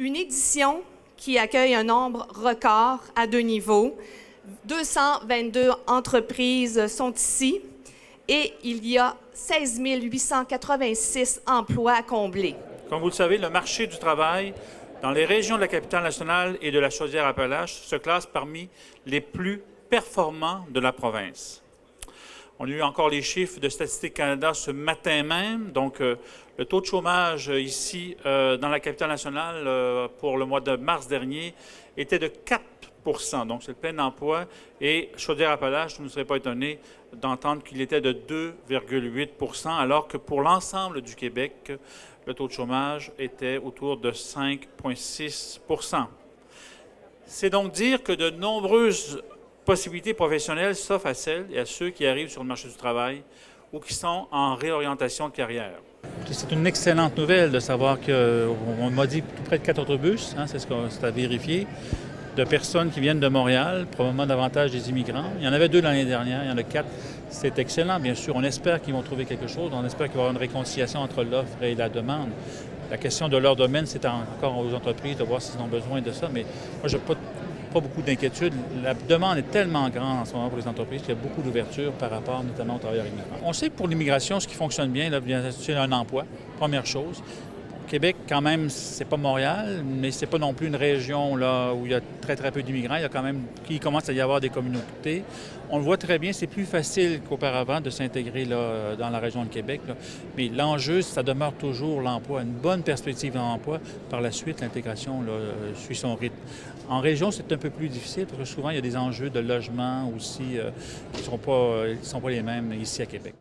Une édition qui accueille un nombre record à 2 niveaux. 222 entreprises sont ici et il y a 16 886 emplois à combler. Comme vous le savez, le marché du travail dans les régions de la Capitale-Nationale et de la Chaudière-Appalaches se classe parmi les plus performants de la province. On a eu encore les chiffres de Statistique Canada ce matin même. Donc, le taux de chômage ici, dans la Capitale-Nationale, pour le mois de mars dernier, était de 4 %. Donc, c'est le plein emploi. Et Chaudière-Appalaches, je ne serais pas étonné d'entendre qu'il était de 2,8 %, alors que pour l'ensemble du Québec, le taux de chômage était autour de 5,6 %. C'est donc dire que de nombreuses possibilités professionnelles s'offrent à celles et à ceux qui arrivent sur le marché du travail ou qui sont en réorientation de carrière. C'est une excellente nouvelle de savoir qu'on m'a dit près de 4 autobus, c'est à vérifier, de personnes qui viennent de Montréal, probablement davantage des immigrants. Il y en avait 2 l'année dernière, il y en a 4. C'est excellent, bien sûr. On espère qu'ils vont trouver quelque chose. On espère qu'il va y avoir une réconciliation entre l'offre et la demande. La question de leur domaine, c'est encore aux entreprises de voir s'ils ont besoin de ça, mais moi, je n'ai pas beaucoup d'inquiétude. La demande est tellement grande en ce moment pour les entreprises qu'il y a beaucoup d'ouverture par rapport notamment aux travailleurs immigrants. On sait que pour l'immigration, ce qui fonctionne bien, c'est un emploi, première chose. Québec, quand même, c'est pas Montréal, mais c'est pas non plus une région là, où il y a très, très peu d'immigrants. Il y a quand même, il commence à y avoir des communautés. On le voit très bien, c'est plus facile qu'auparavant de s'intégrer là, dans la région de Québec. Là. Mais l'enjeu, ça demeure toujours l'emploi, une bonne perspective d'emploi. Par la suite, l'intégration suit son rythme. En région, c'est un peu plus difficile parce que souvent, il y a des enjeux de logement aussi qui ne sont pas les mêmes ici à Québec.